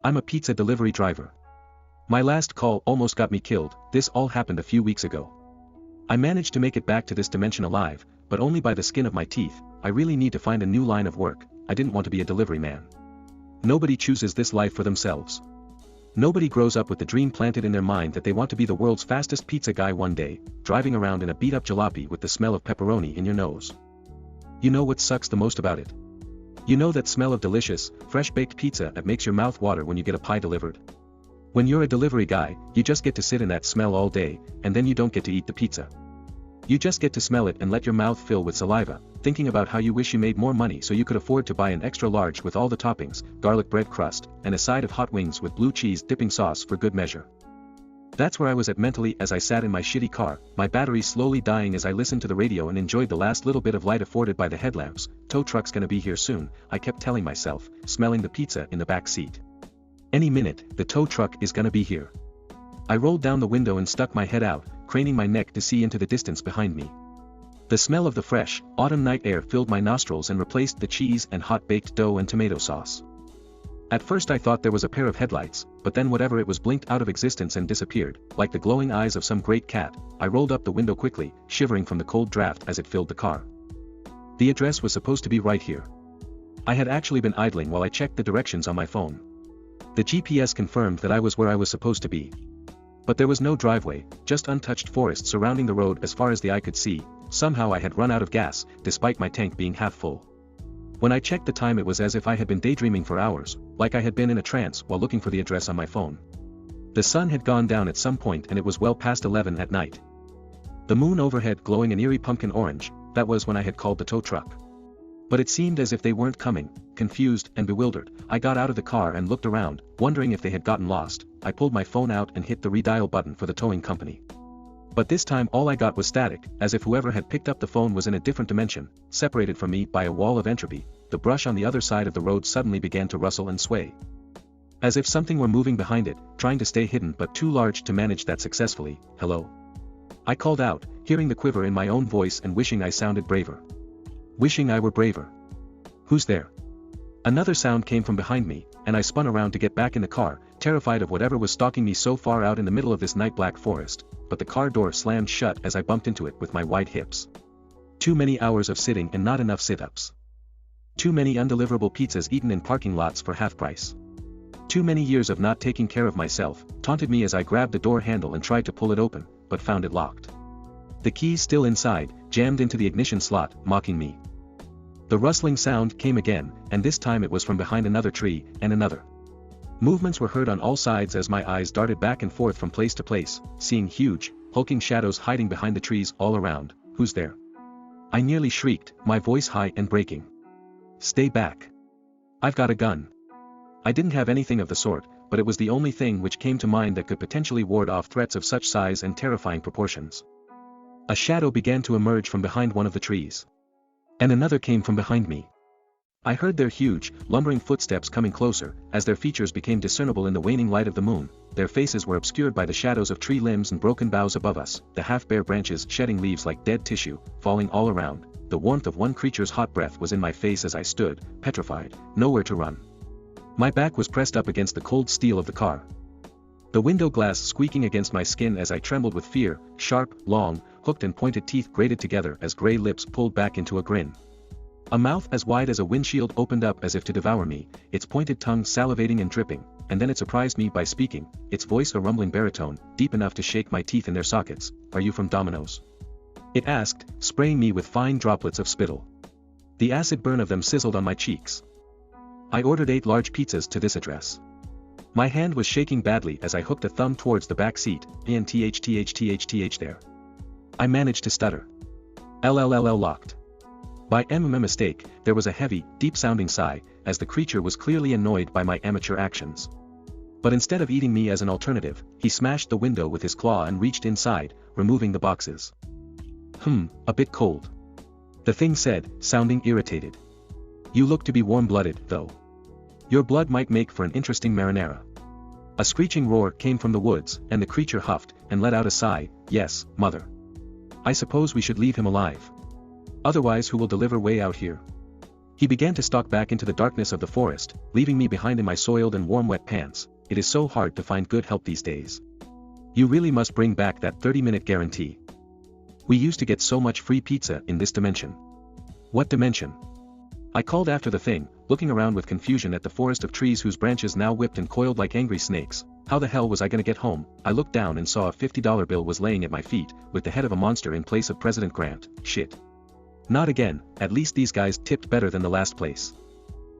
I'm a pizza delivery driver. My last call almost got me killed. This all happened a few weeks ago. I managed to make it back to this dimension alive, but only by the skin of my teeth. I really need to find a new line of work. I didn't want to be a delivery man. Nobody chooses this life for themselves. Nobody grows up with the dream planted in their mind that they want to be the world's fastest pizza guy one day, driving around in a beat-up jalopy with the smell of pepperoni in your nose. You know what sucks the most about it? You know that smell of delicious, fresh-baked pizza that makes your mouth water when you get a pie delivered? When you're a delivery guy, you just get to sit in that smell all day, and then you don't get to eat the pizza. You just get to smell it and let your mouth fill with saliva, thinking about how you wish you made more money so you could afford to buy an extra large with all the toppings, garlic bread crust, and a side of hot wings with blue cheese dipping sauce for good measure. That's where I was at mentally as I sat in my shitty car, my battery slowly dying as I listened to the radio and enjoyed the last little bit of light afforded by the headlamps. Tow truck's gonna be here soon, I kept telling myself, smelling the pizza in the back seat. Any minute, the tow truck is gonna be here. I rolled down the window and stuck my head out, craning my neck to see into the distance behind me. The smell of the fresh, autumn night air filled my nostrils and replaced the cheese and hot-baked dough and tomato sauce. At first I thought there was a pair of headlights, but then whatever it was blinked out of existence and disappeared, like the glowing eyes of some great cat. I rolled up the window quickly, shivering from the cold draft as it filled the car. The address was supposed to be right here. I had actually been idling while I checked the directions on my phone. The GPS confirmed that I was where I was supposed to be. But there was no driveway, just untouched forest surrounding the road as far as the eye could see. Somehow I had run out of gas, despite my tank being half full. When I checked the time it was as if I had been daydreaming for hours, like I had been in a trance while looking for the address on my phone. The sun had gone down at some point and it was well past 11 at night. The moon overhead glowing an eerie pumpkin orange, that was when I had called the tow truck. But it seemed as if they weren't coming. Confused and bewildered, I got out of the car and looked around, wondering if they had gotten lost. I pulled my phone out and hit the redial button for the towing company. But this time all I got was static, as if whoever had picked up the phone was in a different dimension, separated from me by a wall of entropy. The brush on the other side of the road suddenly began to rustle and sway. As if something were moving behind it, trying to stay hidden but too large to manage that successfully. Hello? I called out, hearing the quiver in my own voice and wishing I sounded braver. Wishing I were braver. Who's there? Another sound came from behind me, and I spun around to get back in the car, terrified of whatever was stalking me so far out in the middle of this night-black forest. But the car door slammed shut as I bumped into it with my wide hips. Too many hours of sitting and not enough sit-ups. Too many undeliverable pizzas eaten in parking lots for half price. Too many years of not taking care of myself, taunted me as I grabbed the door handle and tried to pull it open, but found it locked. The keys still inside, jammed into the ignition slot, mocking me. The rustling sound came again, and this time it was from behind another tree, and another. Movements were heard on all sides as my eyes darted back and forth from place to place, seeing huge, hulking shadows hiding behind the trees all around. Who's there? I nearly shrieked, my voice high and breaking. Stay back. I've got a gun. I didn't have anything of the sort, but it was the only thing which came to mind that could potentially ward off threats of such size and terrifying proportions. A shadow began to emerge from behind one of the trees. And another came from behind me. I heard their huge, lumbering footsteps coming closer, as their features became discernible in the waning light of the moon. Their faces were obscured by the shadows of tree limbs and broken boughs above us, the half-bare branches shedding leaves like dead tissue, falling all around. The warmth of one creature's hot breath was in my face as I stood, petrified, nowhere to run. My back was pressed up against the cold steel of the car. The window glass squeaking against my skin as I trembled with fear, sharp, long, hooked and pointed teeth grated together as gray lips pulled back into a grin. A mouth as wide as a windshield opened up as if to devour me, its pointed tongue salivating and dripping, and then it surprised me by speaking, its voice a rumbling baritone, deep enough to shake my teeth in their sockets. Are you from Domino's? It asked, spraying me with fine droplets of spittle. The acid burn of them sizzled on my cheeks. I ordered 8 large pizzas to this address. My hand was shaking badly as I hooked a thumb towards the back seat, THTHTHTH there. I managed to stutter. LLLL locked. By mistake, there was a heavy, deep-sounding sigh, as the creature was clearly annoyed by my amateur actions. But instead of eating me as an alternative, he smashed the window with his claw and reached inside, removing the boxes. A bit cold. The thing said, sounding irritated. You look to be warm-blooded, though. Your blood might make for an interesting marinara. A screeching roar came from the woods, and the creature huffed, and let out a sigh. Yes, mother. I suppose we should leave him alive. Otherwise who will deliver way out here? He began to stalk back into the darkness of the forest, leaving me behind in my soiled and warm wet pants. It is so hard to find good help these days. You really must bring back that 30-minute guarantee. We used to get so much free pizza in this dimension. What dimension? I called after the thing, looking around with confusion at the forest of trees whose branches now whipped and coiled like angry snakes. How the hell was I gonna get home? I looked down and saw a $50 bill was laying at my feet, with the head of a monster in place of President Grant. Shit. Not again, at least these guys tipped better than the last place.